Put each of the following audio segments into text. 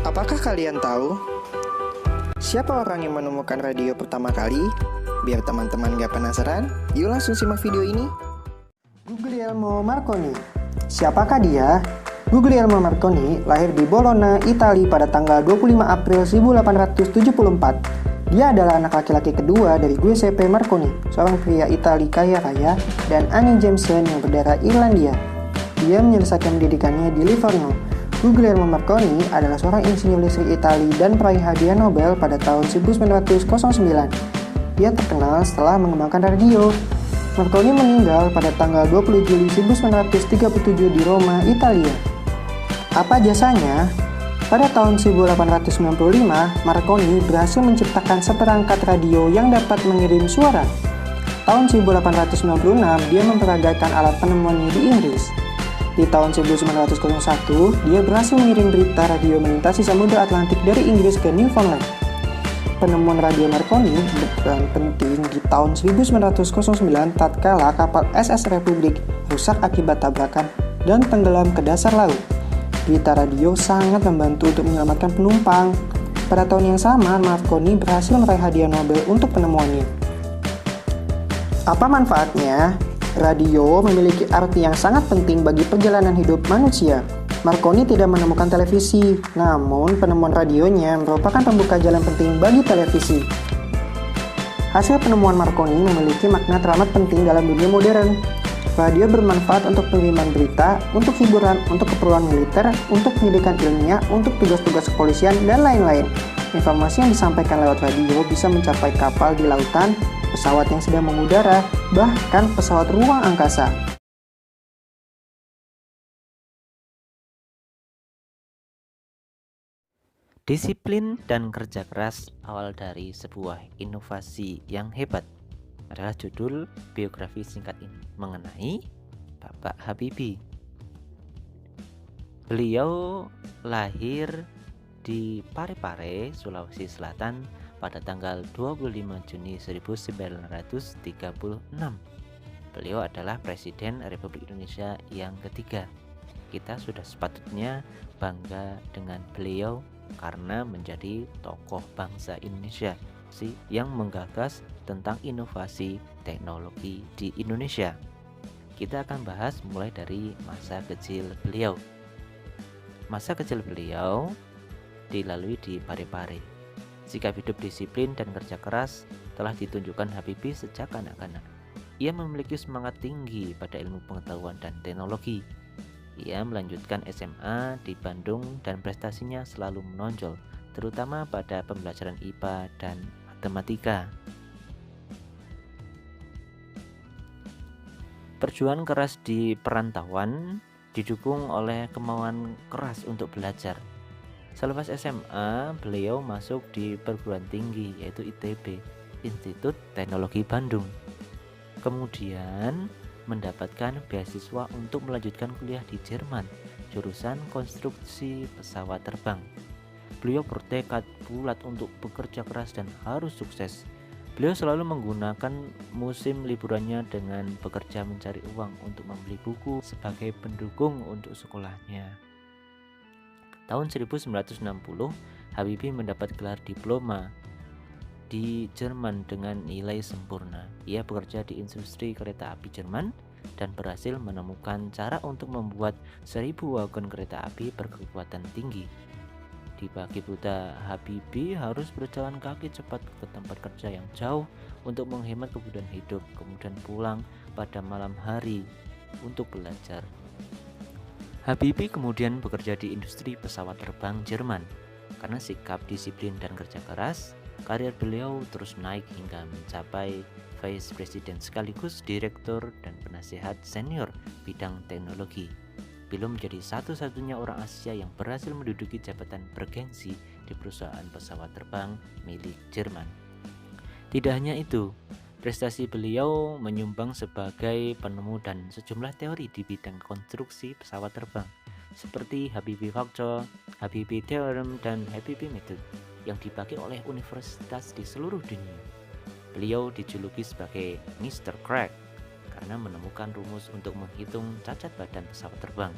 Apakah kalian tahu siapa orang yang menemukan radio pertama kali? Biar teman-teman gak penasaran, yuk langsung simak video ini. Guglielmo Marconi. Siapakah dia? Guglielmo Marconi lahir di Bologna, Italia pada tanggal 25 April 1874. Dia adalah anak laki-laki kedua dari Giuseppe Marconi, seorang pria Italia kaya raya, dan Annie Jameson yang berdarah Irlandia. Dia menyelesaikan pendidikannya di Livorno. Guglielmo Marconi adalah seorang insinyur listrik Italia dan peraih hadiah Nobel pada tahun 1909. Dia terkenal setelah mengembangkan radio. Marconi meninggal pada tanggal 20 Juli 1937 di Roma, Italia. Apa jasanya? Pada tahun 1895, Marconi berhasil menciptakan seperangkat radio yang dapat mengirim suara. Tahun 1896, dia memperagakan alat penemuannya di Inggris. Di tahun 1901, dia berhasil mengirim berita radio melintasi Samudra Atlantik dari Inggris ke Newfoundland. Penemuan radio Marconi berperan penting di tahun 1909 tatkala kapal SS Republik rusak akibat tabrakan dan tenggelam ke dasar laut. Berita radio sangat membantu untuk menyelamatkan penumpang. Pada tahun yang sama, Marconi berhasil meraih hadiah Nobel untuk penemuannya. Apa manfaatnya? Radio memiliki arti yang sangat penting bagi perjalanan hidup manusia. Marconi tidak menemukan televisi, namun penemuan radionya merupakan pembuka jalan penting bagi televisi. Hasil penemuan Marconi memiliki makna teramat penting dalam dunia modern. Radio bermanfaat untuk pengiriman berita, untuk hiburan, untuk keperluan militer, untuk pendidikan ilmiah, untuk tugas-tugas kepolisian, dan lain-lain. Informasi yang disampaikan lewat radio bisa mencapai kapal di lautan, pesawat yang sedang mengudara, bahkan pesawat ruang angkasa. Disiplin dan kerja keras awal dari sebuah inovasi yang hebat adalah judul biografi singkat ini mengenai Bapak Habibie. Beliau lahir di Parepare, Sulawesi Selatan pada tanggal 25 Juni 1936. Beliau adalah Presiden Republik Indonesia yang ketiga. Kita sudah sepatutnya bangga dengan beliau karena menjadi tokoh bangsa Indonesia yang menggagas tentang inovasi teknologi di Indonesia. Kita akan bahas mulai dari masa kecil beliau. Masa kecil beliau dilalui di Parepare. Sikap hidup disiplin dan kerja keras telah ditunjukkan Habibie sejak kanak-kanak. Ia memiliki semangat tinggi pada ilmu pengetahuan dan teknologi. Ia melanjutkan SMA di Bandung dan prestasinya selalu menonjol, terutama pada pembelajaran IPA dan matematika. Perjuangan keras di perantauan didukung oleh kemauan keras untuk belajar. Selepas SMA, beliau masuk di perguruan tinggi yaitu ITB, Institut Teknologi Bandung. Kemudian mendapatkan beasiswa untuk melanjutkan kuliah di Jerman, jurusan konstruksi pesawat terbang. Beliau bertekad bulat untuk bekerja keras dan harus sukses. Beliau selalu menggunakan musim liburannya dengan bekerja mencari uang untuk membeli buku sebagai pendukung untuk sekolahnya. Tahun 1960, Habibie mendapat gelar diploma di Jerman dengan nilai sempurna. Ia bekerja di industri kereta api Jerman dan berhasil menemukan cara untuk membuat 1000 wagon kereta api berkekuatan tinggi. Di pagi buta, Habibie harus berjalan kaki cepat ke tempat kerja yang jauh untuk menghemat kebutuhan hidup, kemudian pulang pada malam hari untuk belajar. Habibie kemudian bekerja di industri pesawat terbang Jerman. Karena sikap disiplin dan kerja keras, karir beliau terus naik hingga mencapai Vice President sekaligus Direktur dan Penasihat Senior bidang teknologi. Beliau menjadi satu-satunya orang Asia yang berhasil menduduki jabatan bergengsi di perusahaan pesawat terbang milik Jerman. Tidak hanya itu, prestasi beliau menyumbang sebagai penemu dan sejumlah teori di bidang konstruksi pesawat terbang seperti Habibie Factor, Habibie Theorem, dan Habibie Method yang dipakai oleh universitas di seluruh dunia. Beliau dijuluki sebagai Mr. Crack karena menemukan rumus untuk menghitung cacat badan pesawat terbang.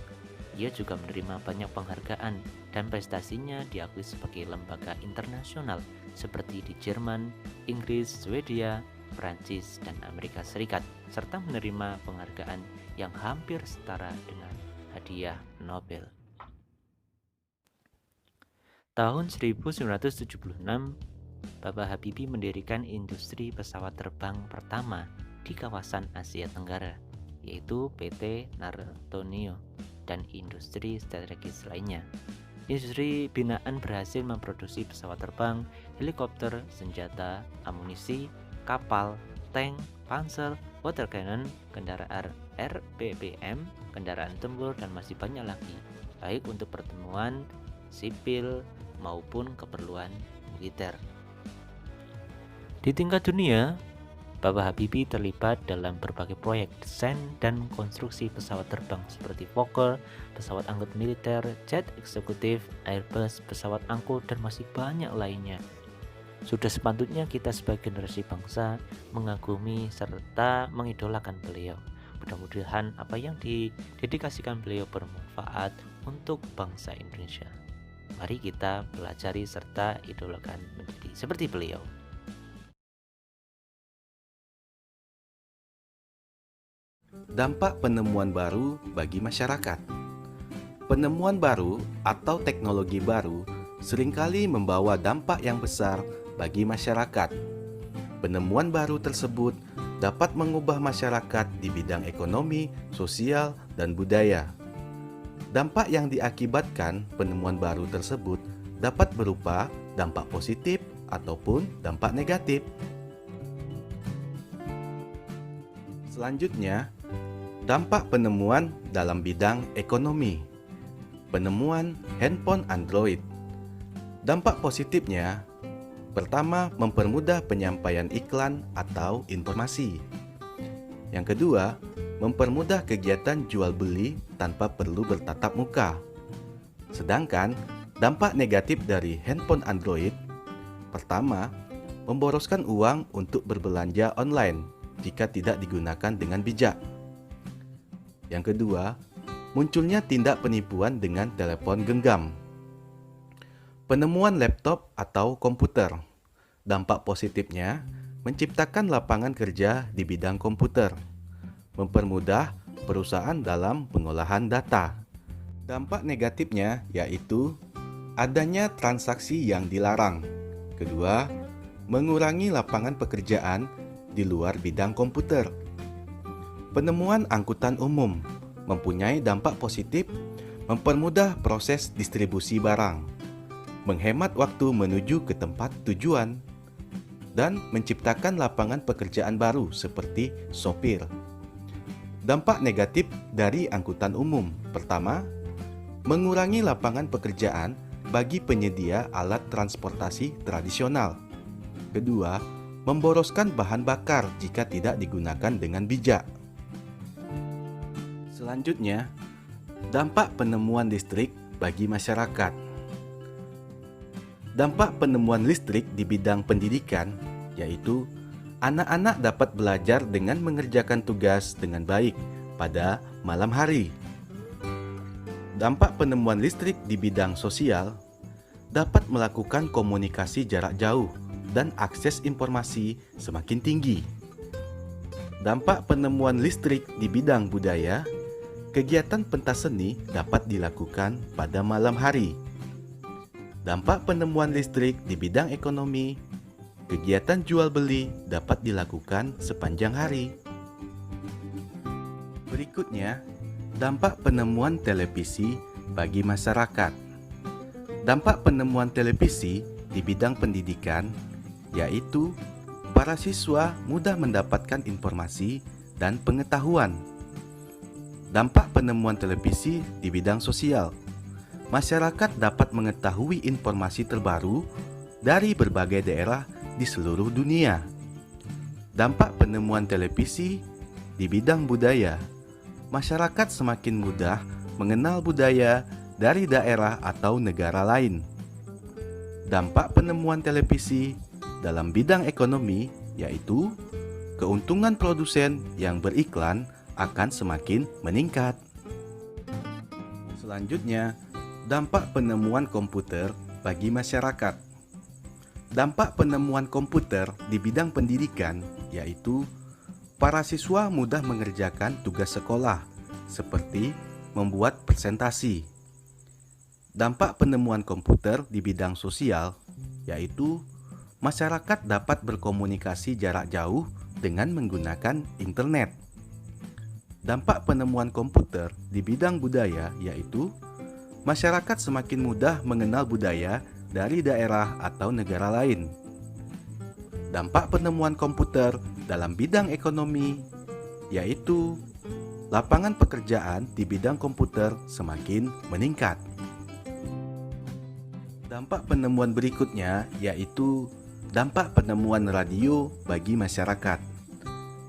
Ia juga menerima banyak penghargaan dan prestasinya diakui sebagai lembaga internasional seperti di Jerman, Inggris, Swedia, Prancis, dan Amerika Serikat, serta menerima penghargaan yang hampir setara dengan hadiah Nobel. Tahun 1976, Bapak Habibie mendirikan industri pesawat terbang pertama di kawasan Asia Tenggara, yaitu PT Nartonio dan industri strategis lainnya. Industri binaan berhasil memproduksi pesawat terbang, helikopter, senjata, amunisi, kapal, tank, panser, water cannon, kendaraan RPPM, kendaraan tempur, dan masih banyak lagi, baik untuk pertemuan sipil maupun keperluan militer. Di tingkat dunia, Bapak Habibie terlibat dalam berbagai proyek desain dan konstruksi pesawat terbang seperti Fokker, pesawat angkut militer, jet eksekutif, Airbus, pesawat angkut, dan masih banyak lainnya. Sudah sepatutnya kita sebagai generasi bangsa mengagumi serta mengidolakan beliau. Mudah-mudahan apa yang didedikasikan beliau bermanfaat untuk bangsa Indonesia. Mari kita pelajari serta idolakan menjadi seperti beliau. Dampak penemuan baru bagi masyarakat. Penemuan baru atau teknologi baru seringkali membawa dampak yang besar bagi masyarakat. Penemuan baru tersebut dapat mengubah masyarakat di bidang ekonomi, sosial, dan budaya. Dampak yang diakibatkan penemuan baru tersebut dapat berupa dampak positif ataupun dampak negatif. Selanjutnya, dampak penemuan dalam bidang ekonomi. Penemuan handphone Android. Dampak positifnya, pertama, mempermudah penyampaian iklan atau informasi. Yang kedua, mempermudah kegiatan jual beli tanpa perlu bertatap muka. Sedangkan dampak negatif dari handphone Android, pertama, memboroskan uang untuk berbelanja online jika tidak digunakan dengan bijak. Yang kedua, munculnya tindak penipuan dengan telepon genggam. Penemuan laptop atau komputer. Dampak positifnya, menciptakan lapangan kerja di bidang komputer, mempermudah perusahaan dalam pengolahan data. Dampak negatifnya yaitu adanya transaksi yang dilarang. Kedua, mengurangi lapangan pekerjaan di luar bidang komputer. Penemuan angkutan umum mempunyai dampak positif, mempermudah proses distribusi barang, menghemat waktu menuju ke tempat tujuan, dan menciptakan lapangan pekerjaan baru seperti sopir. Dampak negatif dari angkutan umum. Pertama, mengurangi lapangan pekerjaan bagi penyedia alat transportasi tradisional. Kedua, memboroskan bahan bakar jika tidak digunakan dengan bijak. Selanjutnya, dampak penemuan listrik bagi masyarakat. Dampak penemuan listrik di bidang pendidikan yaitu anak-anak dapat belajar dengan mengerjakan tugas dengan baik pada malam hari. Dampak penemuan listrik di bidang sosial dapat melakukan komunikasi jarak jauh dan akses informasi semakin tinggi. Dampak penemuan listrik di bidang budaya, kegiatan pentas seni dapat dilakukan pada malam hari. Dampak penemuan listrik di bidang ekonomi, kegiatan jual beli dapat dilakukan sepanjang hari. Berikutnya, dampak penemuan televisi bagi masyarakat. Dampak penemuan televisi di bidang pendidikan yaitu para siswa mudah mendapatkan informasi dan pengetahuan. Dampak penemuan televisi di bidang sosial. Masyarakat dapat mengetahui informasi terbaru dari berbagai daerah di seluruh dunia. Dampak penemuan televisi di bidang budaya. Masyarakat semakin mudah mengenal budaya dari daerah atau negara lain. Dampak penemuan televisi dalam bidang ekonomi yaitu keuntungan produsen yang beriklan akan semakin meningkat. Selanjutnya, dampak penemuan komputer bagi masyarakat. Dampak penemuan komputer di bidang pendidikan yaitu para siswa mudah mengerjakan tugas sekolah, seperti membuat presentasi. Dampak penemuan komputer di bidang sosial yaitu masyarakat dapat berkomunikasi jarak jauh dengan menggunakan internet. Dampak penemuan komputer di bidang budaya yaitu masyarakat semakin mudah mengenal budaya dari daerah atau negara lain. Dampak penemuan komputer dalam bidang ekonomi yaitu lapangan pekerjaan di bidang komputer semakin meningkat. Dampak penemuan berikutnya yaitu dampak penemuan radio bagi masyarakat.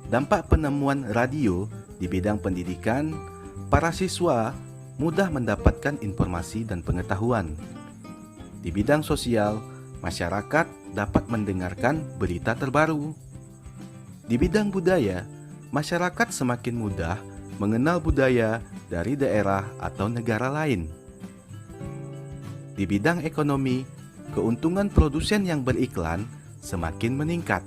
Dampak penemuan radio di bidang pendidikan, para siswa mudah mendapatkan informasi dan pengetahuan. Di bidang sosial, masyarakat dapat mendengarkan berita terbaru. Di bidang budaya, masyarakat semakin mudah mengenal budaya dari daerah atau negara lain. Di bidang ekonomi, keuntungan produsen yang beriklan semakin meningkat.